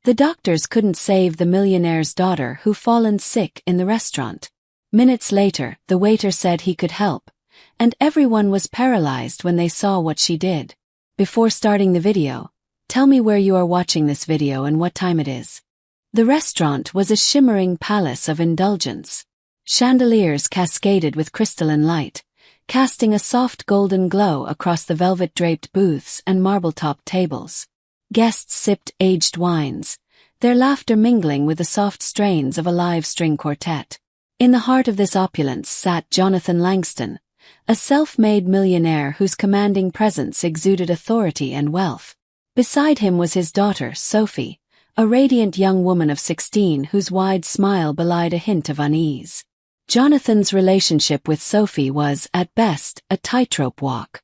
The doctors couldn't save the millionaire's daughter who fallen sick in the restaurant. Minutes later, the waiter said he could help, and everyone was paralyzed when they saw what she did. Before starting the video, tell me where you are watching this video and what time it is. The restaurant was a shimmering palace of indulgence. Chandeliers cascaded with crystalline light, casting a soft golden glow across the velvet-draped booths and marble-topped tables. Guests sipped aged wines, their laughter mingling with the soft strains of a live string quartet. In the heart of this opulence sat Jonathan Langston, a self-made millionaire whose commanding presence exuded authority and wealth. Beside him was his daughter, Sophie, a radiant young woman of 16 whose wide smile belied a hint of unease. Jonathan's relationship with Sophie was, at best, a tightrope walk.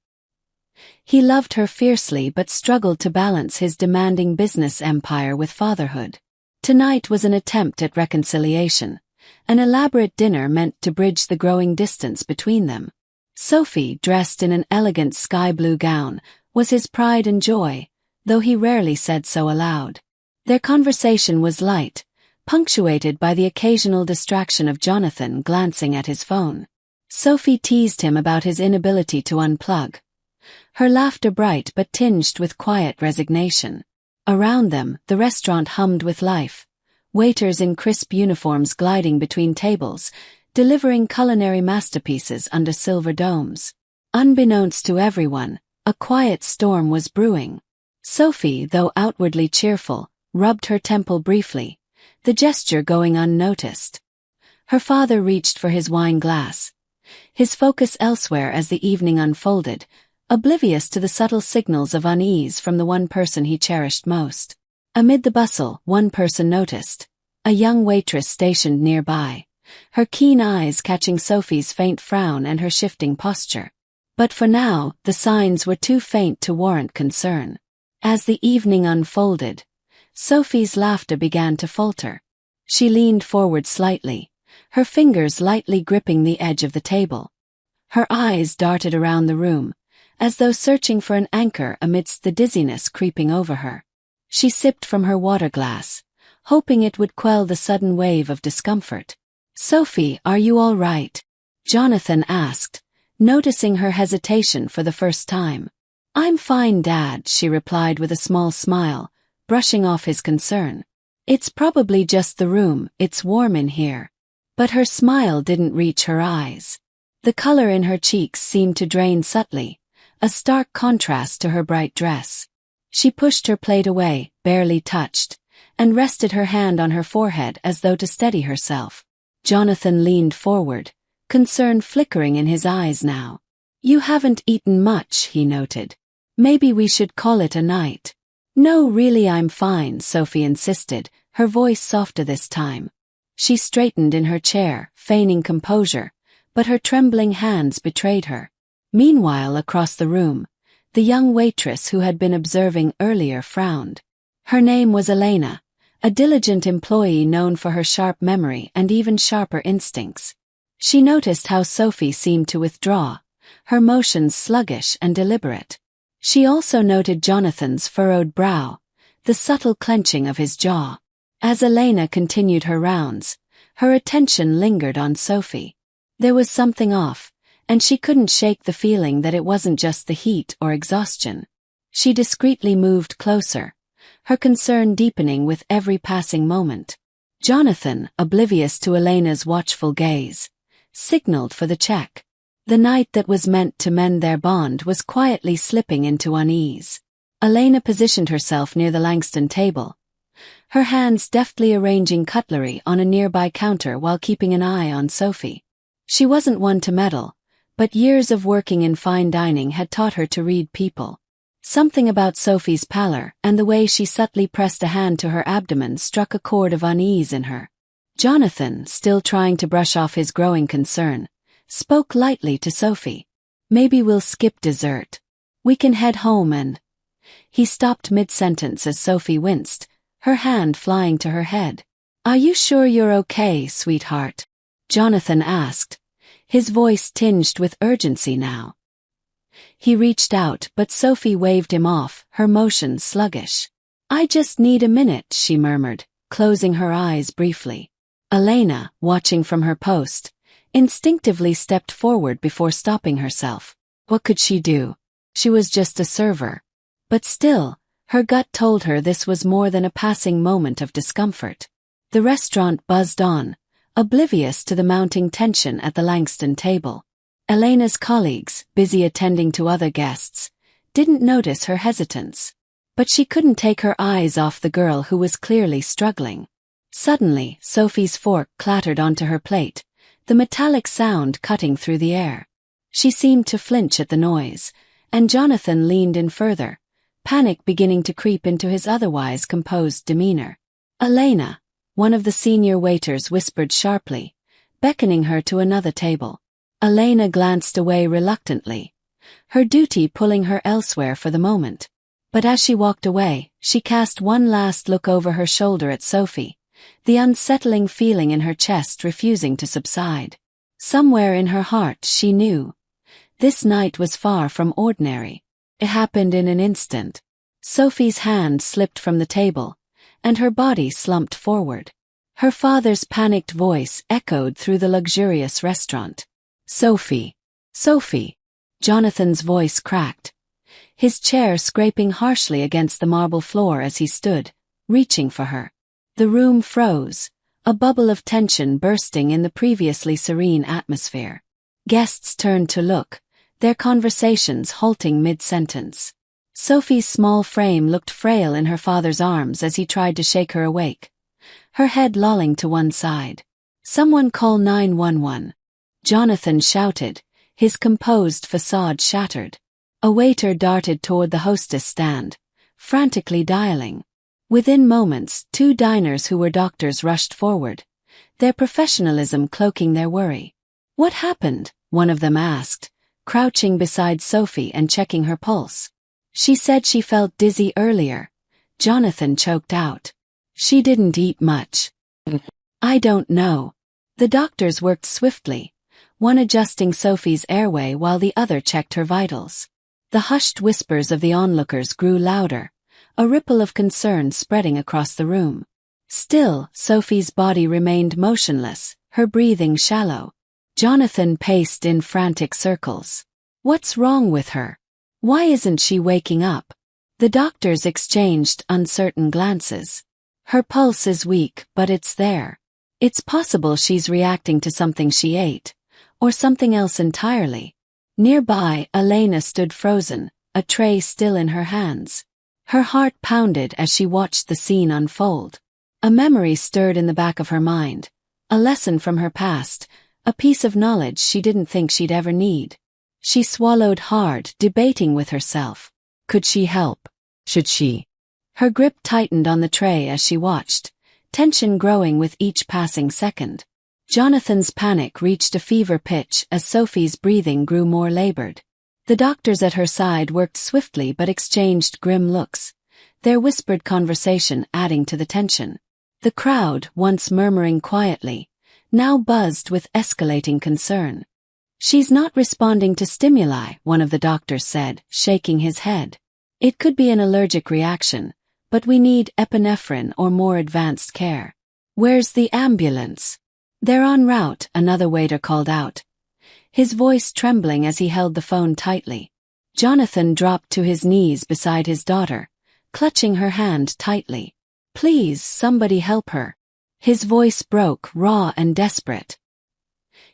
He loved her fiercely but struggled to balance his demanding business empire with fatherhood. Tonight was an attempt at reconciliation, an elaborate dinner meant to bridge the growing distance between them. Sophie, dressed in an elegant sky-blue gown, was his pride and joy, though he rarely said so aloud. Their conversation was light, punctuated by the occasional distraction of Jonathan glancing at his phone. Sophie teased him about his inability to unplug, her laughter bright but tinged with quiet resignation. Around them, the restaurant hummed with life, waiters in crisp uniforms gliding between tables, delivering culinary masterpieces under silver domes. Unbeknownst to everyone, a quiet storm was brewing. Sophie, though outwardly cheerful, rubbed her temple briefly, the gesture going unnoticed. Her father reached for his wine glass, his focus elsewhere as the evening unfolded, oblivious to the subtle signals of unease from the one person he cherished most. Amid the bustle, one person noticed, a young waitress stationed nearby, her keen eyes catching Sophie's faint frown and her shifting posture. But for now, the signs were too faint to warrant concern. As the evening unfolded, Sophie's laughter began to falter. She leaned forward slightly, her fingers lightly gripping the edge of the table. Her eyes darted around the room, as though searching for an anchor amidst the dizziness creeping over her. She sipped from her water glass, hoping it would quell the sudden wave of discomfort. "Sophie, are you all right?" Jonathan asked, noticing her hesitation for the first time. "I'm fine, Dad," she replied with a small smile, brushing off his concern. "It's probably just the room, it's warm in here." But her smile didn't reach her eyes. The color in her cheeks seemed to drain subtly, a stark contrast to her bright dress. She pushed her plate away, barely touched, and rested her hand on her forehead as though to steady herself. Jonathan leaned forward, concern flickering in his eyes now. "You haven't eaten much," he noted. "Maybe we should call it a night." "No, really I'm fine," Sophie insisted, her voice softer this time. She straightened in her chair, feigning composure, but her trembling hands betrayed her. Meanwhile, across the room, the young waitress who had been observing earlier frowned. Her name was Elena, a diligent employee known for her sharp memory and even sharper instincts. She noticed how Sophie seemed to withdraw, her motions sluggish and deliberate. She also noted Jonathan's furrowed brow, the subtle clenching of his jaw. As Elena continued her rounds, her attention lingered on Sophie. There was something off, and she couldn't shake the feeling that it wasn't just the heat or exhaustion. She discreetly moved closer, her concern deepening with every passing moment. Jonathan, oblivious to Elena's watchful gaze, signaled for the check. The night that was meant to mend their bond was quietly slipping into unease. Elena positioned herself near the Langston table, her hands deftly arranging cutlery on a nearby counter while keeping an eye on Sophie. She wasn't one to meddle, but years of working in fine dining had taught her to read people. Something about Sophie's pallor and the way she subtly pressed a hand to her abdomen struck a chord of unease in her. Jonathan, still trying to brush off his growing concern, spoke lightly to Sophie. "Maybe we'll skip dessert. We can head home and—" He stopped mid-sentence as Sophie winced, her hand flying to her head. "Are you sure you're okay, sweetheart?" Jonathan asked, his voice tinged with urgency now. He reached out, but Sophie waved him off, her motions sluggish. I just need a minute, she murmured, closing her eyes briefly. Elena, watching from her post, instinctively stepped forward before stopping herself. What could she do? She was just a server. But still, her gut told her this was more than a passing moment of discomfort. The restaurant buzzed on, oblivious to the mounting tension at the Langston table. Elena's colleagues, busy attending to other guests, didn't notice her hesitance. But she couldn't take her eyes off the girl who was clearly struggling. Suddenly, Sophie's fork clattered onto her plate, the metallic sound cutting through the air. She seemed to flinch at the noise, and Jonathan leaned in further, panic beginning to creep into his otherwise composed demeanor. Elena, one of the senior waiters whispered sharply, beckoning her to another table. Elena glanced away reluctantly, her duty pulling her elsewhere for the moment. But as she walked away, she cast one last look over her shoulder at Sophie, the unsettling feeling in her chest refusing to subside. Somewhere in her heart she knew. This night was far from ordinary. It happened in an instant. Sophie's hand slipped from the table, and her body slumped forward. Her father's panicked voice echoed through the luxurious restaurant. Sophie! Sophie! Jonathan's voice cracked, his chair scraping harshly against the marble floor as he stood, reaching for her. The room froze, a bubble of tension bursting in the previously serene atmosphere. Guests turned to look, their conversations halting mid-sentence. Sophie's small frame looked frail in her father's arms as he tried to shake her awake, her head lolling to one side. "Someone call 911. Jonathan shouted, his composed facade shattered. A waiter darted toward the hostess stand, frantically dialing. Within moments, 2 diners who were doctors rushed forward, their professionalism cloaking their worry. "What happened?" one of them asked, crouching beside Sophie and checking her pulse. "She said she felt dizzy earlier," Jonathan choked out. "She didn't eat much." "I don't know." The doctors worked swiftly, one adjusting Sophie's airway while the other checked her vitals. The hushed whispers of the onlookers grew louder, a ripple of concern spreading across the room. Still, Sophie's body remained motionless, her breathing shallow. Jonathan paced in frantic circles. What's wrong with her? Why isn't she waking up? The doctors exchanged uncertain glances. Her pulse is weak, but it's there. It's possible she's reacting to something she ate, or something else entirely. Nearby, Elena stood frozen, a tray still in her hands. Her heart pounded as she watched the scene unfold. A memory stirred in the back of her mind, a lesson from her past, a piece of knowledge she didn't think she'd ever need. She swallowed hard, debating with herself. Could she help? Should she? Her grip tightened on the tray as she watched, tension growing with each passing second. Jonathan's panic reached a fever pitch as Sophie's breathing grew more labored. The doctors at her side worked swiftly but exchanged grim looks, their whispered conversation adding to the tension. The crowd, once murmuring quietly, now buzzed with escalating concern. "She's not responding to stimuli," one of the doctors said, shaking his head. "It could be an allergic reaction, but we need epinephrine or more advanced care." "Where's the ambulance?" "They're en route," another waiter called out, his voice trembling as he held the phone tightly. Jonathan dropped to his knees beside his daughter, clutching her hand tightly. "Please, somebody help her." His voice broke, raw and desperate.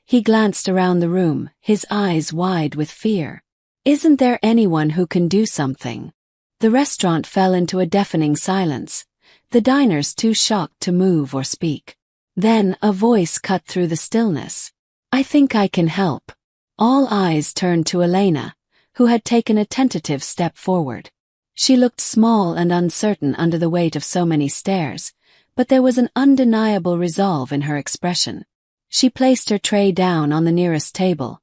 He glanced around the room, his eyes wide with fear. "Isn't there anyone who can do something?" The restaurant fell into a deafening silence, the diners too shocked to move or speak. Then a voice cut through the stillness. "I think I can help." All eyes turned to Elena, who had taken a tentative step forward. She looked small and uncertain under the weight of so many stares, but there was an undeniable resolve in her expression. She placed her tray down on the nearest table,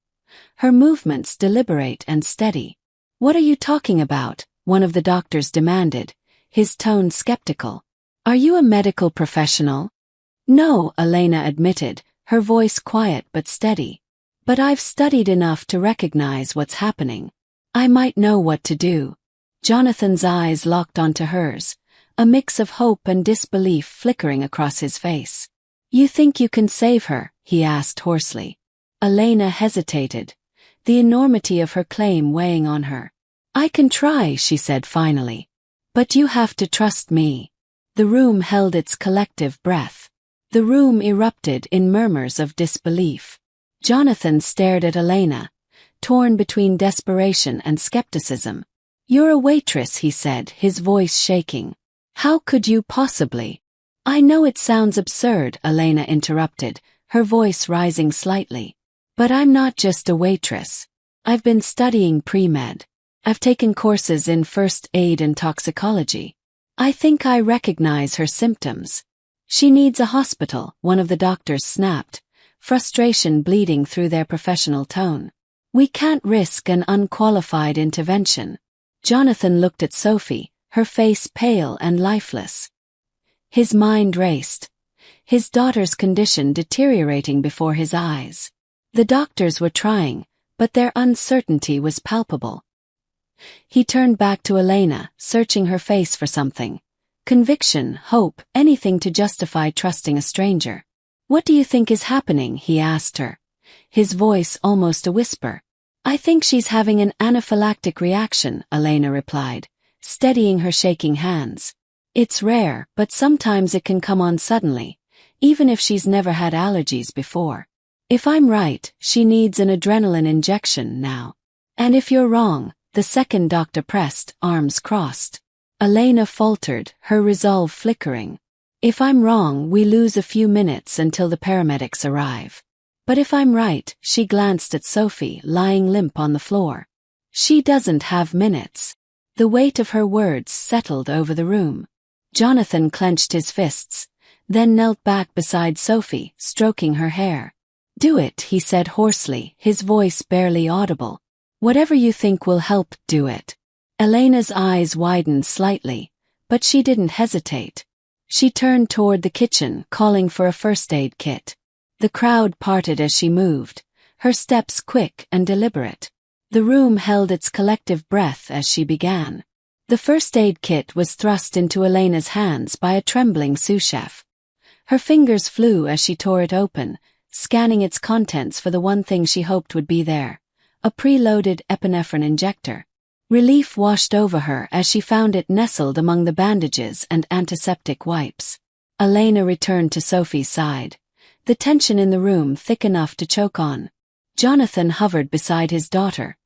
her movements deliberate and steady. "What are you talking about?" one of the doctors demanded, his tone skeptical. "Are you a medical professional?" "No," Elena admitted, her voice quiet but steady. "But I've studied enough to recognize what's happening. I might know what to do." Jonathan's eyes locked onto hers, a mix of hope and disbelief flickering across his face. "You think you can save her?" he asked hoarsely. Elena hesitated, the enormity of her claim weighing on her. "I can try," she said finally. "But you have to trust me." The room held its collective breath. The room erupted in murmurs of disbelief. Jonathan stared at Elena, torn between desperation and skepticism. "You're a waitress," he said, his voice shaking. "How could you possibly?" "I know it sounds absurd," Elena interrupted, her voice rising slightly. "But I'm not just a waitress. I've been studying pre-med. I've taken courses in first aid and toxicology. I think I recognize her symptoms." "She needs a hospital," one of the doctors snapped, frustration bleeding through their professional tone. "We can't risk an unqualified intervention." Jonathan looked at Sophie, her face pale and lifeless. His mind raced, his daughter's condition deteriorating before his eyes. The doctors were trying, but their uncertainty was palpable. He turned back to Elena, searching her face for something. Conviction, hope, anything to justify trusting a stranger. "What do you think is happening?" he asked her, his voice almost a whisper. "I think she's having an anaphylactic reaction," Elena replied, steadying her shaking hands. "It's rare, but sometimes it can come on suddenly, even if she's never had allergies before. If I'm right, she needs an adrenaline injection now. And if you're wrong," the second doctor pressed, arms crossed. Elena faltered, her resolve flickering. "If I'm wrong, we lose a few minutes until the paramedics arrive. But if I'm right," she glanced at Sophie, lying limp on the floor. "She doesn't have minutes." The weight of her words settled over the room. Jonathan clenched his fists, then knelt back beside Sophie, stroking her hair. "Do it," he said hoarsely, his voice barely audible. "Whatever you think will help, do it." Elena's eyes widened slightly, but she didn't hesitate. She turned toward the kitchen, calling for a first aid kit. The crowd parted as she moved, her steps quick and deliberate. The room held its collective breath as she began. The first aid kit was thrust into Elena's hands by a trembling sous chef. Her fingers flew as she tore it open, scanning its contents for the one thing she hoped would be there: a preloaded epinephrine injector. Relief washed over her as she found it nestled among the bandages and antiseptic wipes. Elena returned to Sophie's side, the tension in the room thick enough to choke on. Jonathan hovered beside his daughter,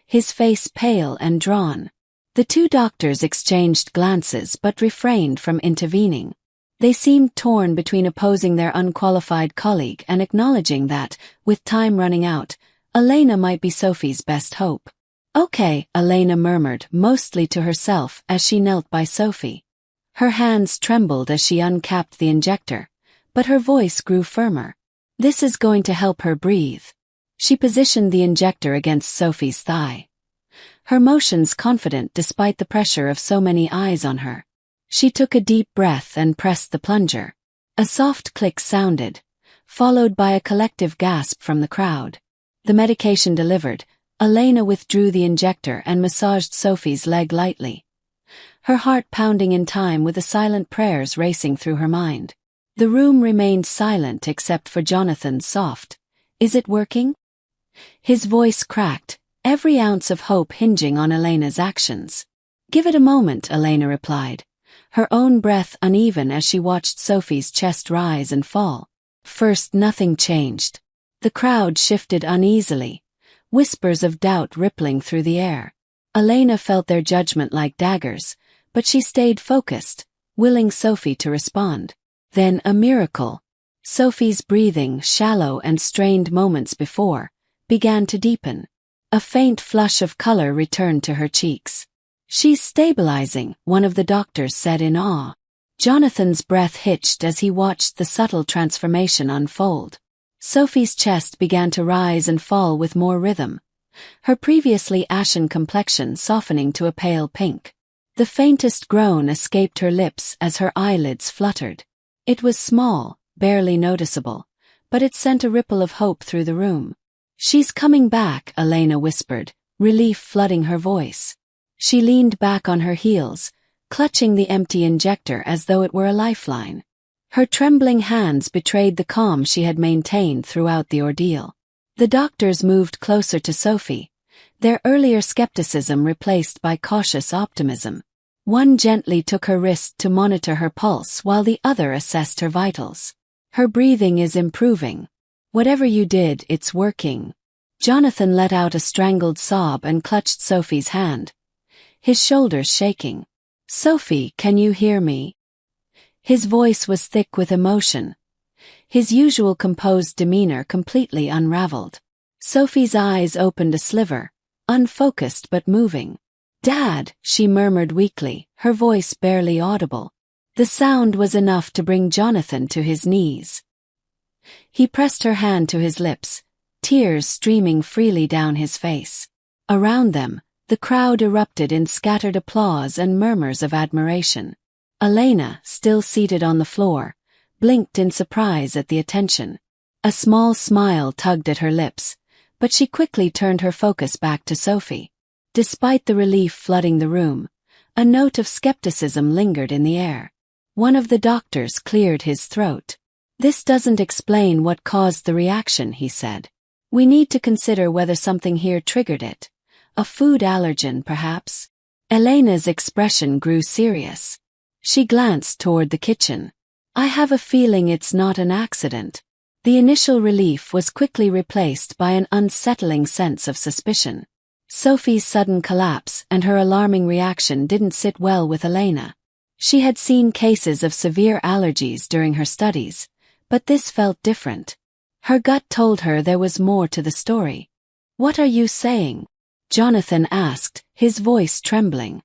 his face pale and drawn. The two doctors exchanged glances but refrained from intervening. They seemed torn between opposing their unqualified colleague and acknowledging that, with time running out, Elena might be Sophie's best hope. "Okay," Elena murmured, mostly to herself as she knelt by Sophie. Her hands trembled as she uncapped the injector, but her voice grew firmer. "This is going to help her breathe." She positioned the injector against Sophie's thigh, her motions confident despite the pressure of so many eyes on her. She took a deep breath and pressed the plunger. A soft click sounded, followed by a collective gasp from the crowd. The medication delivered, Elena withdrew the injector and massaged Sophie's leg lightly, her heart pounding in time with the silent prayers racing through her mind. The room remained silent except for Jonathan's soft, "Is it working?" His voice cracked, every ounce of hope hinging on Elena's actions. "Give it a moment," Elena replied, her own breath uneven as she watched Sophie's chest rise and fall. First, nothing changed. The crowd shifted uneasily, whispers of doubt rippling through the air. Elena felt their judgment like daggers, but she stayed focused, willing Sophie to respond. Then a miracle. Sophie's breathing, shallow and strained moments before, began to deepen. A faint flush of color returned to her cheeks. "She's stabilizing," one of the doctors said in awe. Jonathan's breath hitched as he watched the subtle transformation unfold. Sophie's chest began to rise and fall with more rhythm, her previously ashen complexion softening to a pale pink. The faintest groan escaped her lips as her eyelids fluttered. It was small, barely noticeable, but it sent a ripple of hope through the room. "She's coming back," Elena whispered, relief flooding her voice. She leaned back on her heels, clutching the empty injector as though it were a lifeline. Her trembling hands betrayed the calm she had maintained throughout the ordeal. The doctors moved closer to Sophie, their earlier skepticism replaced by cautious optimism. One gently took her wrist to monitor her pulse while the other assessed her vitals. "Her breathing is improving. Whatever you did, it's working." Jonathan let out a strangled sob and clutched Sophie's hand, his shoulders shaking. "Sophie, can you hear me?" His voice was thick with emotion, his usual composed demeanor completely unraveled. Sophie's eyes opened a sliver, unfocused but moving. "Dad," she murmured weakly, her voice barely audible. The sound was enough to bring Jonathan to his knees. He pressed her hand to his lips, tears streaming freely down his face. Around them, the crowd erupted in scattered applause and murmurs of admiration. Elena, still seated on the floor, blinked in surprise at the attention. A small smile tugged at her lips, but she quickly turned her focus back to Sophie. Despite the relief flooding the room, a note of skepticism lingered in the air. One of the doctors cleared his throat. "This doesn't explain what caused the reaction," he said. "We need to consider whether something here triggered it. A food allergen, perhaps?" Elena's expression grew serious. She glanced toward the kitchen. "I have a feeling it's not an accident." The initial relief was quickly replaced by an unsettling sense of suspicion. Sophie's sudden collapse and her alarming reaction didn't sit well with Elena. She had seen cases of severe allergies during her studies, but this felt different. Her gut told her there was more to the story. "What are you saying?" Jonathan asked, his voice trembling.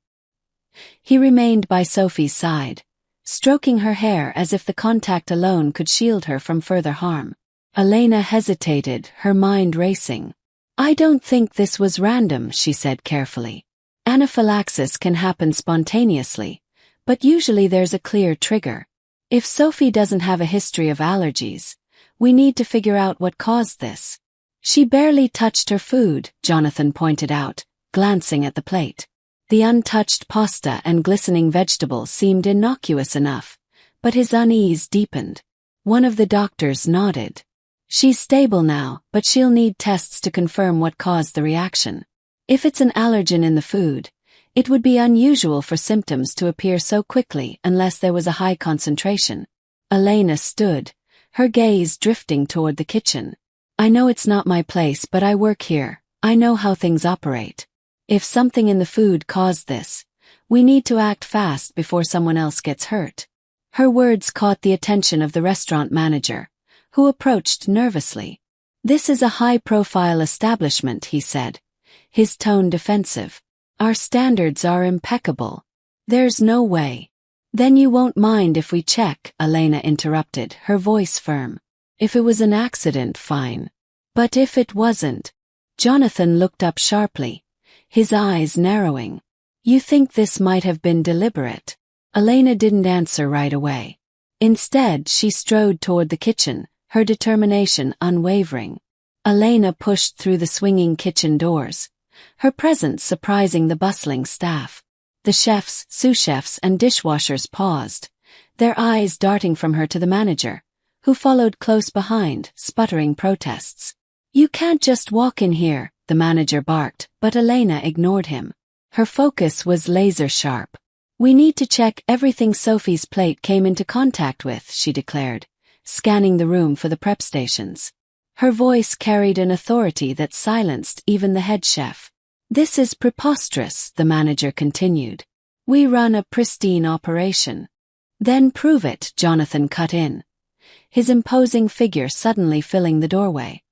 He remained by Sophie's side, stroking her hair as if the contact alone could shield her from further harm. Elena hesitated, her mind racing. "I don't think this was random," she said carefully. "Anaphylaxis can happen spontaneously, but usually there's a clear trigger. If Sophie doesn't have a history of allergies, we need to figure out what caused this." "She barely touched her food," Jonathan pointed out, glancing at the plate. The untouched pasta and glistening vegetables seemed innocuous enough, but his unease deepened. One of the doctors nodded. "She's stable now, but she'll need tests to confirm what caused the reaction. If it's an allergen in the food, it would be unusual for symptoms to appear so quickly unless there was a high concentration." Elena stood, her gaze drifting toward the kitchen. "I know it's not my place, but I work here. I know how things operate. If something in the food caused this, we need to act fast before someone else gets hurt." Her words caught the attention of the restaurant manager, who approached nervously. "This is a high-profile establishment," he said, his tone defensive. "Our standards are impeccable. There's no way." "Then you won't mind if we check," Elena interrupted, her voice firm. "If it was an accident, fine. But if it wasn't..." Jonathan looked up sharply, his eyes narrowing. "You think this might have been deliberate?" Elena didn't answer right away. Instead, she strode toward the kitchen, her determination unwavering. Elena pushed through the swinging kitchen doors, her presence surprising the bustling staff. The chefs, sous chefs, and dishwashers paused, their eyes darting from her to the manager, who followed close behind, sputtering protests. "You can't just walk in here," the manager barked, but Elena ignored him. Her focus was laser-sharp. "We need to check everything Sophie's plate came into contact with," she declared, scanning the room for the prep stations. Her voice carried an authority that silenced even the head chef. "This is preposterous," the manager continued. "We run a pristine operation." "Then prove it," Jonathan cut in, his imposing figure suddenly filling the doorway.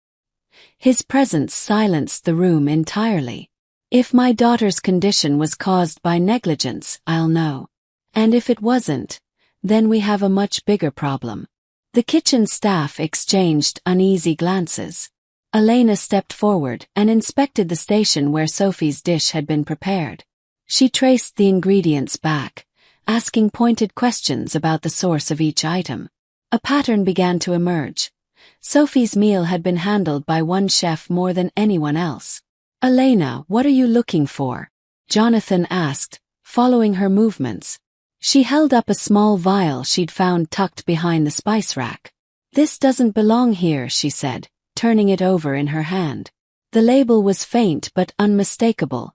His presence silenced the room entirely. "If my daughter's condition was caused by negligence, I'll know. And if it wasn't, then we have a much bigger problem." The kitchen staff exchanged uneasy glances. Elena stepped forward and inspected the station where Sophie's dish had been prepared. She traced the ingredients back, asking pointed questions about the source of each item. A pattern began to emerge. Sophie's meal had been handled by one chef more than anyone else. "Elena, what are you looking for?" Jonathan asked, following her movements. She held up a small vial she'd found tucked behind the spice rack. "This doesn't belong here," she said, turning it over in her hand. The label was faint but unmistakable.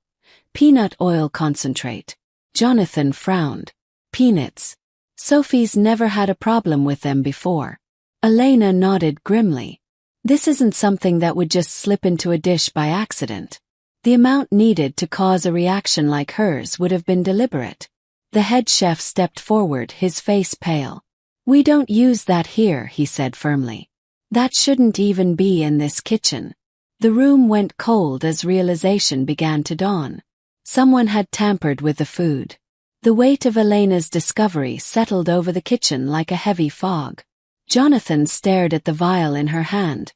Peanut oil concentrate. Jonathan frowned. Peanuts. Sophie's never had a problem with them before. Elena nodded grimly. This isn't something that would just slip into a dish by accident. The amount needed to cause a reaction like hers would have been deliberate. The head chef stepped forward, his face pale. "We don't use that here," he said firmly. "That shouldn't even be in this kitchen." The room went cold as realization began to dawn. Someone had tampered with the food. The weight of Elena's discovery settled over the kitchen like a heavy fog. Jonathan stared at the vial in her hand,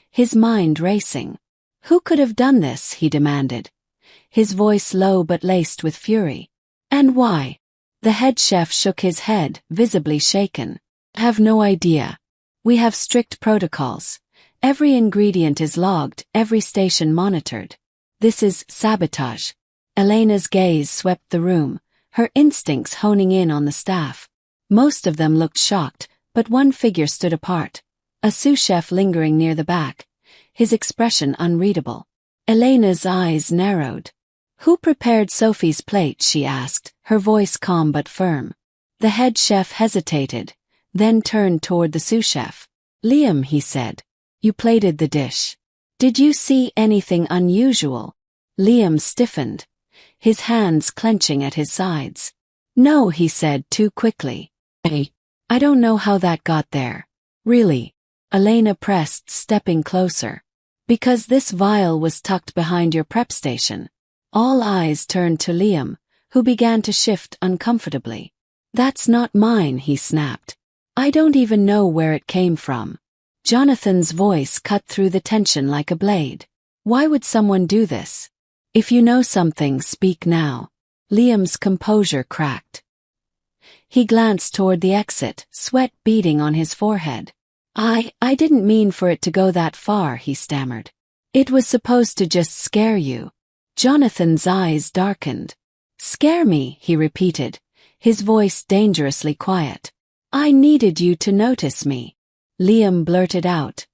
his mind racing. "Who could have done this?" he demanded, his voice low but laced with fury. "And why?" The head chef shook his head, visibly shaken. "Have no idea. We have strict protocols. Every ingredient is logged, every station monitored. This is sabotage." Elena's gaze swept the room, her instincts honing in on the staff. Most of them looked shocked, but one figure stood apart, a sous chef lingering near the back, his expression unreadable. Elena's eyes narrowed. "Who prepared Sophie's plate?" she asked, her voice calm but firm. The head chef hesitated, then turned toward the sous chef. "Liam," he said, "you plated the dish. Did you see anything unusual?" Liam stiffened, his hands clenching at his sides. "No," he said too quickly. I don't know how that got there." "Really?" Elena pressed, stepping closer. "Because this vial was tucked behind your prep station." All eyes turned to Liam, who began to shift uncomfortably. "That's not mine," he snapped. "I don't even know where it came from." Jonathan's voice cut through the tension like a blade. "Why would someone do this? If you know something, speak now." Liam's composure cracked. He glanced toward the exit, sweat beading on his forehead. I didn't mean for it to go that far," he stammered. "It was supposed to just scare you." Jonathan's eyes darkened. "Scare me," he repeated, his voice dangerously quiet. "I needed you to notice me." Liam blurted out,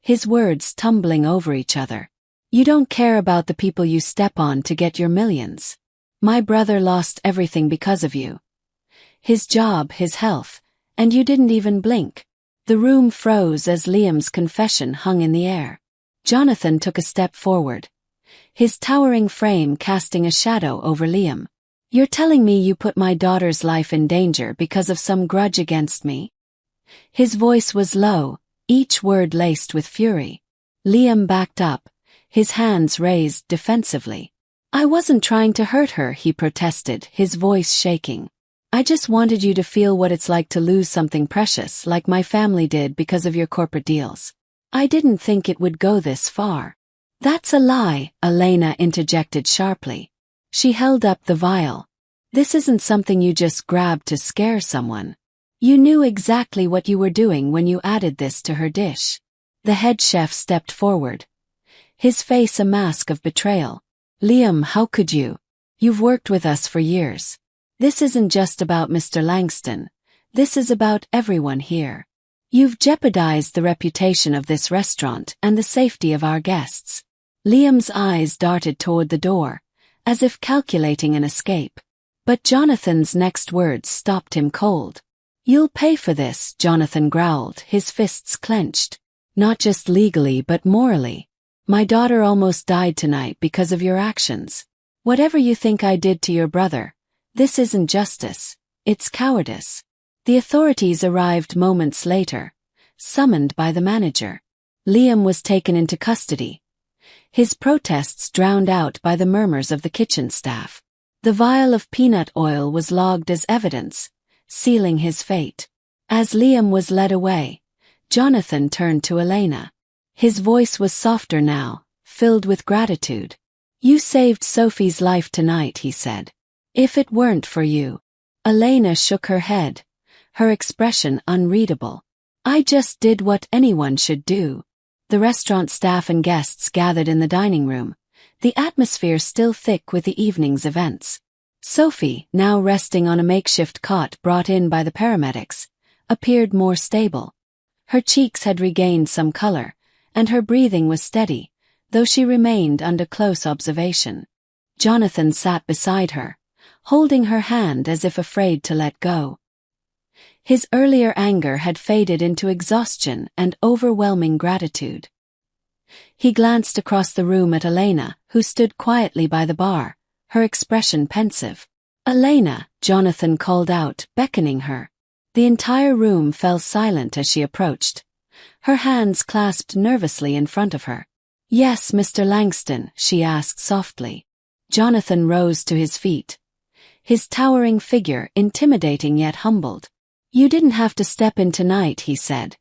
his words tumbling over each other. "You don't care about the people you step on to get your millions. My brother lost everything because of you. His job, his health, and you didn't even blink." The room froze as Liam's confession hung in the air. Jonathan took a step forward, his towering frame casting a shadow over Liam. "You're telling me you put my daughter's life in danger because of some grudge against me?" His voice was low, each word laced with fury. Liam backed up, his hands raised defensively. "I wasn't trying to hurt her," he protested, his voice shaking. "I just wanted you to feel what it's like to lose something precious like my family did because of your corporate deals. I didn't think it would go this far." "That's a lie," Elena interjected sharply. She held up the vial. "This isn't something you just grabbed to scare someone. You knew exactly what you were doing when you added this to her dish." The head chef stepped forward, his face a mask of betrayal. "Liam, how could you? You've worked with us for years. This isn't just about Mr. Langston. This is about everyone here. You've jeopardized the reputation of this restaurant and the safety of our guests." Liam's eyes darted toward the door, as if calculating an escape. But Jonathan's next words stopped him cold. "You'll pay for this," Jonathan growled, his fists clenched. "Not just legally but morally. My daughter almost died tonight because of your actions. Whatever you think I did to your brother, this isn't justice, it's cowardice." The authorities arrived moments later, summoned by the manager. Liam was taken into custody, his protests drowned out by the murmurs of the kitchen staff. The vial of peanut oil was logged as evidence, sealing his fate. As Liam was led away, Jonathan turned to Elena. His voice was softer now, filled with gratitude. "You saved Sophie's life tonight," he said. "If it weren't for you." Elena shook her head, her expression unreadable. "I just did what anyone should do." The restaurant staff and guests gathered in the dining room, the atmosphere still thick with the evening's events. Sophie, now resting on a makeshift cot brought in by the paramedics, appeared more stable. Her cheeks had regained some color, and her breathing was steady, though she remained under close observation. Jonathan sat beside her, holding her hand as if afraid to let go. His earlier anger had faded into exhaustion and overwhelming gratitude. He glanced across the room at Elena, who stood quietly by the bar, her expression pensive. "Elena," Jonathan called out, beckoning her. The entire room fell silent as she approached, her hands clasped nervously in front of her. "Yes, Mr. Langston," she asked softly. Jonathan rose to his feet, his towering figure intimidating yet humbled. "You didn't have to step in tonight," he said,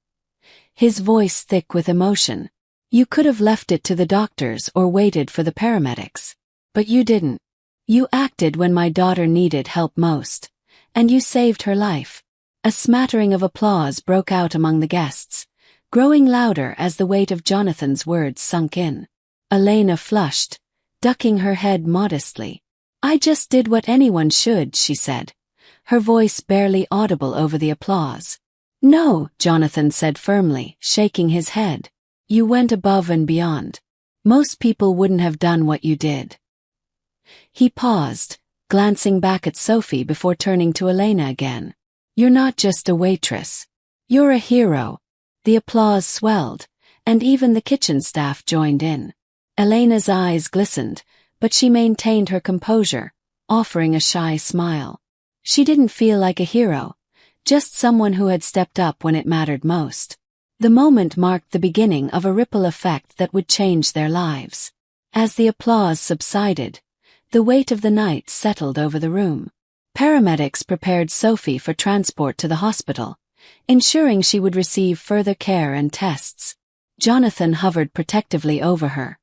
his voice thick with emotion. "You could have left it to the doctors or waited for the paramedics. But you didn't. You acted when my daughter needed help most, and you saved her life." A smattering of applause broke out among the guests, growing louder as the weight of Jonathan's words sunk in. Elena flushed, ducking her head modestly. "I just did what anyone should," she said, her voice barely audible over the applause. "No," Jonathan said firmly, shaking his head. "You went above and beyond. Most people wouldn't have done what you did." He paused, glancing back at Sophie before turning to Elena again. "You're not just a waitress. You're a hero." The applause swelled, and even the kitchen staff joined in. Elena's eyes glistened, but she maintained her composure, offering a shy smile. She didn't feel like a hero, just someone who had stepped up when it mattered most. The moment marked the beginning of a ripple effect that would change their lives. As the applause subsided, the weight of the night settled over the room. Paramedics prepared Sophie for transport to the hospital, ensuring she would receive further care and tests. Jonathan hovered protectively over her,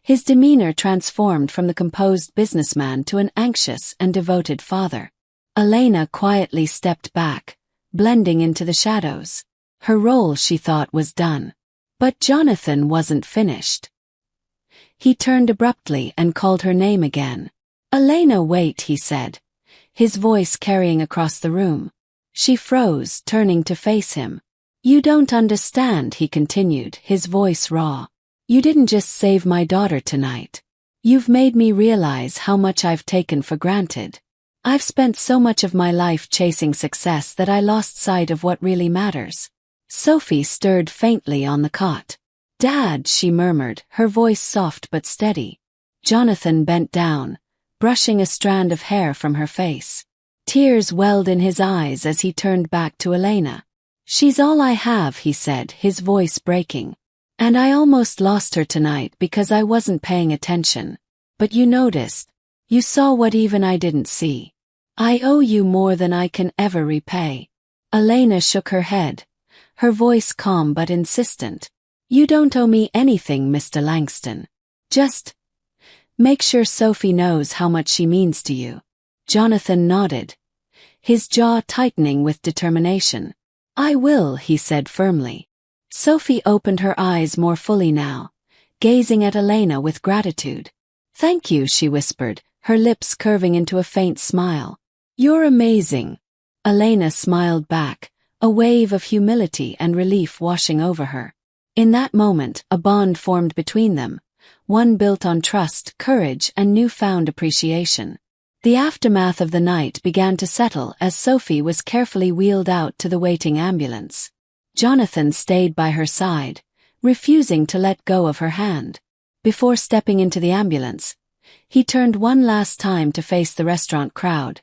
his demeanor transformed from the composed businessman to an anxious and devoted father. Elena quietly stepped back, blending into the shadows. Her role, she thought, was done. But Jonathan wasn't finished. He turned abruptly and called her name again. "Elena, wait," he said, his voice carrying across the room. She froze, turning to face him. "You don't understand," he continued, his voice raw. "You didn't just save my daughter tonight. You've made me realize how much I've taken for granted. I've spent so much of my life chasing success that I lost sight of what really matters." Sophie stirred faintly on the cot. "Dad," she murmured, her voice soft but steady. Jonathan bent down, brushing a strand of hair from her face. Tears welled in his eyes as he turned back to Elena. "She's all I have," he said, his voice breaking. "And I almost lost her tonight because I wasn't paying attention. But you noticed. You saw what even I didn't see. I owe you more than I can ever repay." Elena shook her head, her voice calm but insistent. "You don't owe me anything, Mr. Langston. Just make sure Sophie knows how much she means to you." Jonathan nodded, his jaw tightening with determination. "I will," he said firmly. Sophie opened her eyes more fully now, gazing at Elena with gratitude. "Thank you," she whispered, her lips curving into a faint smile. "You're amazing." Elena smiled back, a wave of humility and relief washing over her. In that moment, a bond formed between them, one built on trust, courage, and newfound appreciation. The aftermath of the night began to settle as Sophie was carefully wheeled out to the waiting ambulance. Jonathan stayed by her side, refusing to let go of her hand. Before stepping into the ambulance, he turned one last time to face the restaurant crowd,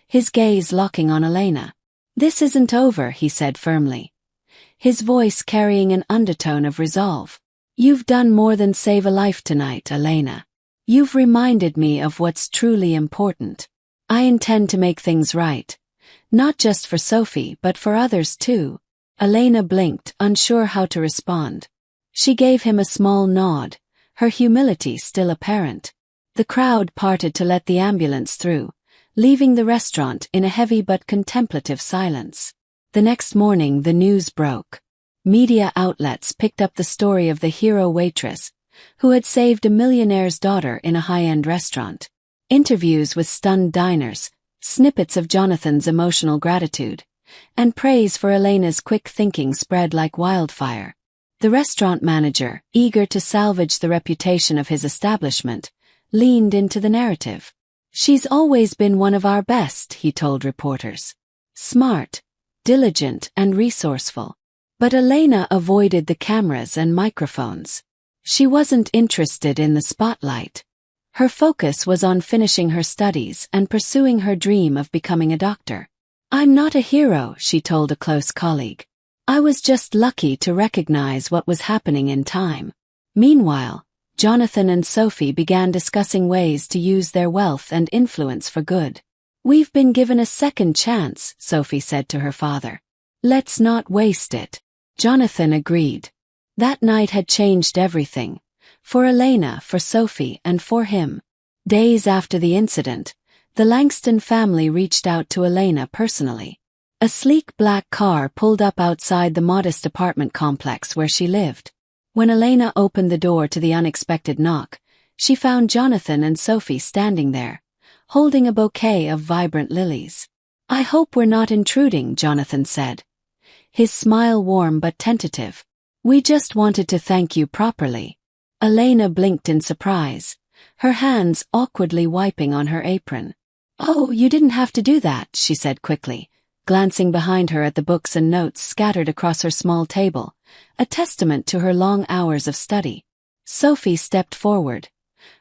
his gaze locking on Elena. "This isn't over," he said firmly, his voice carrying an undertone of resolve. "You've done more than save a life tonight, Elena. You've reminded me of what's truly important. I intend to make things right, not just for Sophie but for others too." Elena blinked, unsure how to respond. She gave him a small nod, her humility still apparent. The crowd parted to let the ambulance through, leaving the restaurant in a heavy but contemplative silence. The next morning the news broke. Media outlets picked up the story of the hero waitress, who had saved a millionaire's daughter in a high-end restaurant. interviews with stunned diners, snippets of Jonathan's emotional gratitude, and praise for Elena's quick thinking spread like wildfire. The restaurant manager, eager to salvage the reputation of his establishment, leaned into the narrative. "She's always been one of our best," he told reporters. "Smart, diligent, and resourceful." But Elena avoided the cameras and microphones. She wasn't interested in the spotlight. Her focus was on finishing her studies and pursuing her dream of becoming a doctor. "I'm not a hero," she told a close colleague. "I was just lucky to recognize what was happening in time." Meanwhile, Jonathan and Sophie began discussing ways to use their wealth and influence for good. "We've been given a second chance," Sophie said to her father. "Let's not waste it." Jonathan agreed. That night had changed everything. For Elena, for Sophie, and for him. Days after the incident, the Langston family reached out to Elena personally. A sleek black car pulled up outside the modest apartment complex where she lived. When Elena opened the door to the unexpected knock, she found Jonathan and Sophie standing there, holding a bouquet of vibrant lilies. "I hope we're not intruding," Jonathan said, his smile warm but tentative. "We just wanted to thank you properly." Elena blinked in surprise, her hands awkwardly wiping on her apron. "Oh, you didn't have to do that," she said quickly, glancing behind her at the books and notes scattered across her small table, a testament to her long hours of study. Sophie stepped forward,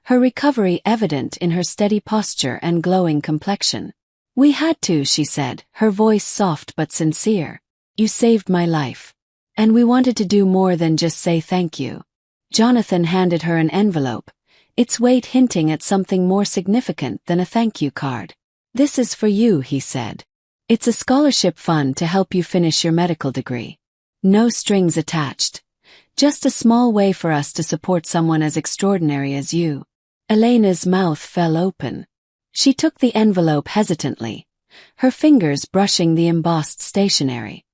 her recovery evident in her steady posture and glowing complexion. "We had to," she said, her voice soft but sincere. "You saved my life. And we wanted to do more than just say thank you." Jonathan handed her an envelope, its weight hinting at something more significant than a thank you card. "This is for you," he said. "It's a scholarship fund to help you finish your medical degree. No strings attached. Just a small way for us to support someone as extraordinary as you." Elena's mouth fell open. She took the envelope hesitantly, her fingers brushing the embossed stationery.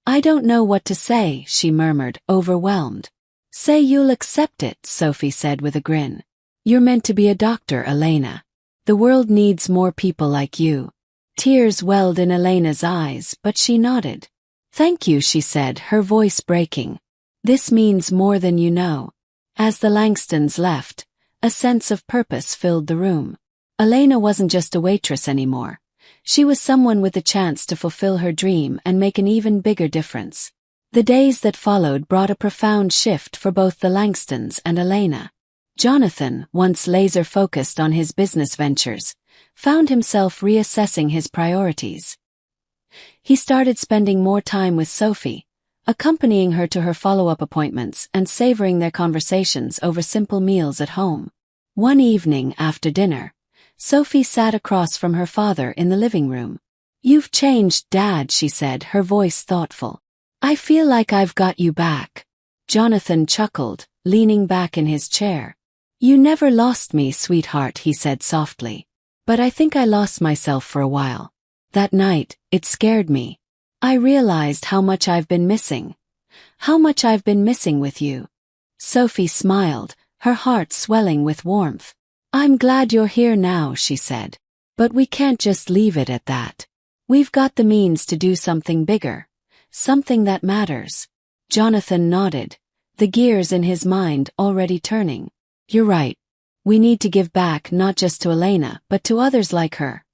"I don't know what to say," she murmured, overwhelmed. "Say you'll accept it," Sophie said with a grin. "You're meant to be a doctor, Elena. The world needs more people like you." Tears welled in Elena's eyes, but she nodded. "Thank you," she said, her voice breaking. "This means more than you know." As the Langstons left, a sense of purpose filled the room. Elena wasn't just a waitress anymore. She was someone with the chance to fulfill her dream and make an even bigger difference. The days that followed brought a profound shift for both the Langstons and Elena. Jonathan, once laser-focused on his business ventures, found himself reassessing his priorities. He started spending more time with Sophie, accompanying her to her follow-up appointments and savoring their conversations over simple meals at home. One evening after dinner, Sophie sat across from her father in the living room. "You've changed, Dad," she said, her voice thoughtful. "I feel like I've got you back." Jonathan chuckled, leaning back in his chair. "You never lost me, sweetheart," he said softly. "But I think I lost myself for a while. That night, it scared me. I realized how much I've been missing. How much I've been missing with you." Sophie smiled, her heart swelling with warmth. "I'm glad you're here now," she said. "But we can't just leave it at that. We've got the means to do something bigger. Something that matters." Jonathan nodded, the gears in his mind already turning. "You're right. We need to give back not just to Elena but to others like her.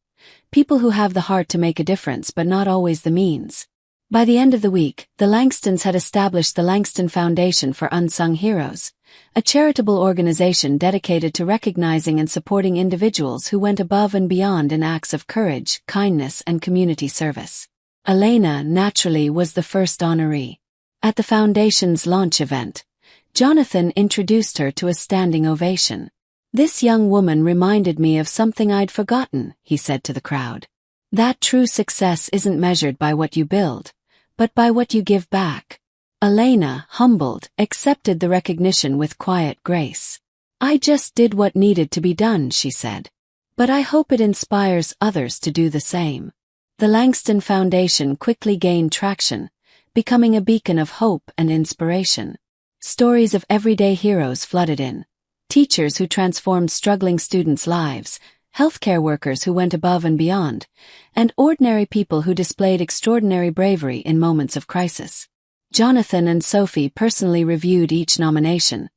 People who have the heart to make a difference but not always the means." By the end of the week, the Langstons had established the Langston Foundation for Unsung Heroes, a charitable organization dedicated to recognizing and supporting individuals who went above and beyond in acts of courage, kindness, and community service. Elena, naturally, was the first honoree. At the foundation's launch event, Jonathan introduced her to a standing ovation. "This young woman reminded me of something I'd forgotten," he said to the crowd. "That true success isn't measured by what you build, but by what you give back." Elena, humbled, accepted the recognition with quiet grace. "I just did what needed to be done," she said. "But I hope it inspires others to do the same." The Langston Foundation quickly gained traction, becoming a beacon of hope and inspiration. Stories of everyday heroes flooded in, teachers who transformed struggling students' lives, healthcare workers who went above and beyond, and ordinary people who displayed extraordinary bravery in moments of crisis. Jonathan and Sophie personally reviewed each nomination,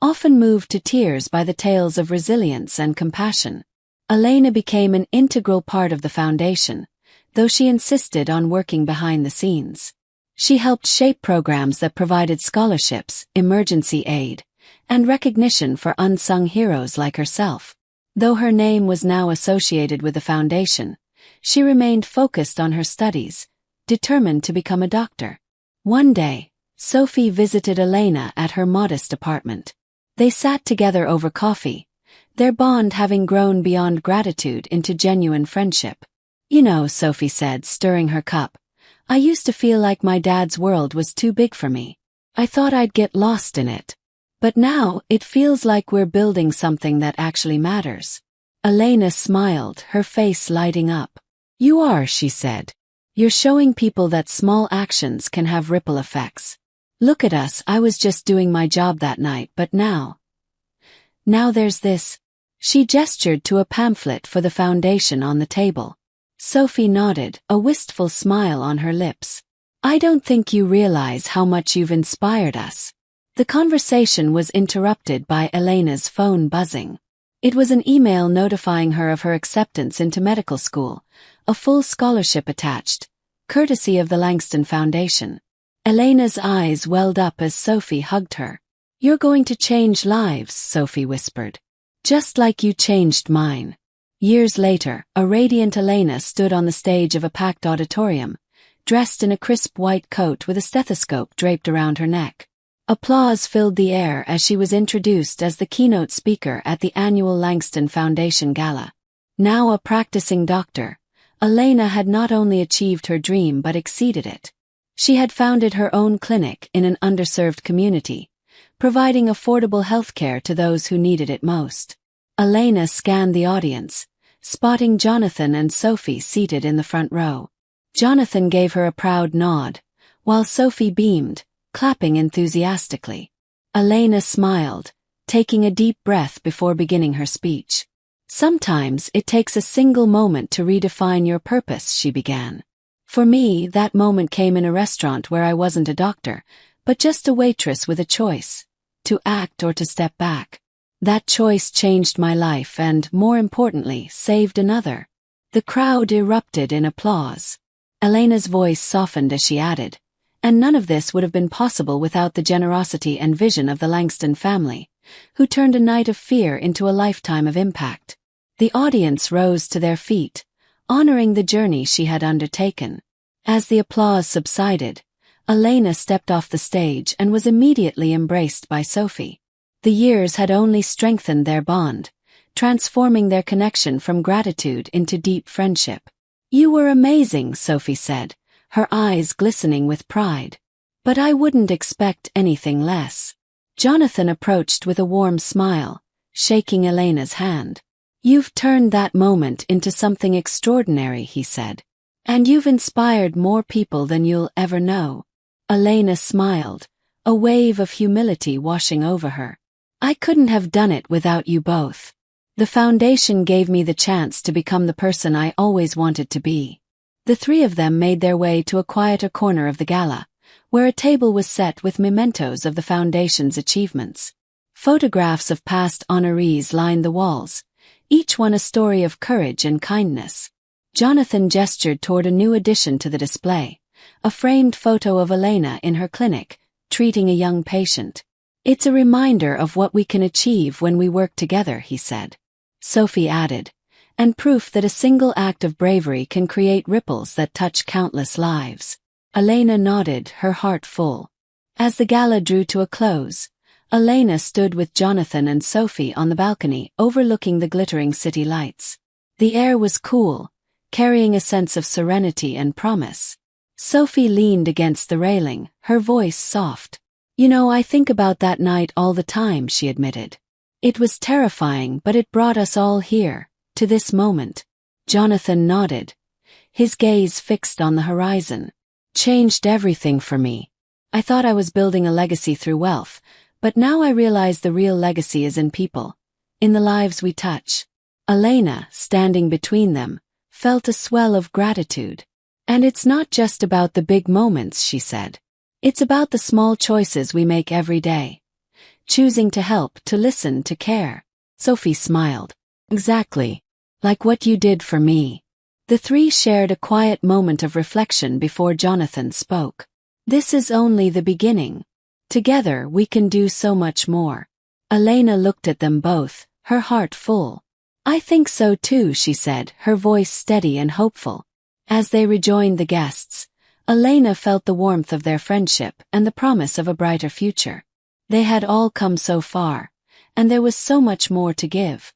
often moved to tears by the tales of resilience and compassion. Elena became an integral part of the foundation, though she insisted on working behind the scenes. She helped shape programs that provided scholarships, emergency aid, and recognition for unsung heroes like herself. Though her name was now associated with the foundation, she remained focused on her studies, determined to become a doctor. One day, Sophie visited Elena at her modest apartment. They sat together over coffee, their bond having grown beyond gratitude into genuine friendship. "You know," Sophie said, stirring her cup, "I used to feel like my dad's world was too big for me. I thought I'd get lost in it. But now, it feels like we're building something that actually matters." Elena smiled, her face lighting up. "You are," she said. "You're showing people that small actions can have ripple effects. Look at us, I was just doing my job that night, but now there's this." She gestured to a pamphlet for the foundation on the table. Sophie nodded, a wistful smile on her lips. "I don't think you realize how much you've inspired us." The conversation was interrupted by Elena's phone buzzing. It was an email notifying her of her acceptance into medical school, a full scholarship attached, courtesy of the Langston Foundation. Elena's eyes welled up as Sophie hugged her. "You're going to change lives," Sophie whispered. "Just like you changed mine." Years later, a radiant Elena stood on the stage of a packed auditorium, dressed in a crisp white coat with a stethoscope draped around her neck. Applause filled the air as she was introduced as the keynote speaker at the annual Langston Foundation Gala. Now a practicing doctor, Elena had not only achieved her dream but exceeded it. She had founded her own clinic in an underserved community, providing affordable healthcare to those who needed it most. Elena scanned the audience, spotting Jonathan and Sophie seated in the front row. Jonathan gave her a proud nod, while Sophie beamed, clapping enthusiastically. Elena smiled, taking a deep breath before beginning her speech. "Sometimes it takes a single moment to redefine your purpose," she began. "For me, that moment came in a restaurant where I wasn't a doctor, but just a waitress with a choice, to act or to step back. That choice changed my life and, more importantly, saved another." The crowd erupted in applause. Elena's voice softened as she added, "And none of this would have been possible without the generosity and vision of the Langston family, who turned a night of fear into a lifetime of impact." The audience rose to their feet, honoring the journey she had undertaken. As the applause subsided, Elena stepped off the stage and was immediately embraced by Sophie. The years had only strengthened their bond, transforming their connection from gratitude into deep friendship. "You were amazing," Sophie said, her eyes glistening with pride. "But I wouldn't expect anything less." Jonathan approached with a warm smile, shaking Elena's hand. "You've turned that moment into something extraordinary," he said. "And you've inspired more people than you'll ever know." Elena smiled, a wave of humility washing over her. "I couldn't have done it without you both. The foundation gave me the chance to become the person I always wanted to be." The three of them made their way to a quieter corner of the gala, where a table was set with mementos of the foundation's achievements. Photographs of past honorees lined the walls, each one a story of courage and kindness. Jonathan gestured toward a new addition to the display, a framed photo of Elena in her clinic, treating a young patient. "It's a reminder of what we can achieve when we work together," he said. Sophie added, "And proof that a single act of bravery can create ripples that touch countless lives." Elena nodded, her heart full. As the gala drew to a close, Elena stood with Jonathan and Sophie on the balcony overlooking the glittering city lights. The air was cool, carrying a sense of serenity and promise. Sophie leaned against the railing, her voice soft. "You know, I think about that night all the time," she admitted. "It was terrifying, but it brought us all here, to this moment." Jonathan nodded, his gaze fixed on the horizon. "Changed everything for me. I thought I was building a legacy through wealth, But now I realize the real legacy is in people, in the lives we touch. Elena, standing between them, felt a swell of gratitude. And it's not just about the big moments, she said. It's about the small choices we make every day. Choosing to help, to listen, to care. Sophie smiled. Exactly. Like what you did for me. The three shared a quiet moment of reflection before Jonathan spoke. This is only the beginning. Together we can do so much more. Elena looked at them both, her heart full. I think so too, she said, her voice steady and hopeful. As they rejoined the guests, Elena felt the warmth of their friendship and the promise of a brighter future. They had all come so far, and there was so much more to give.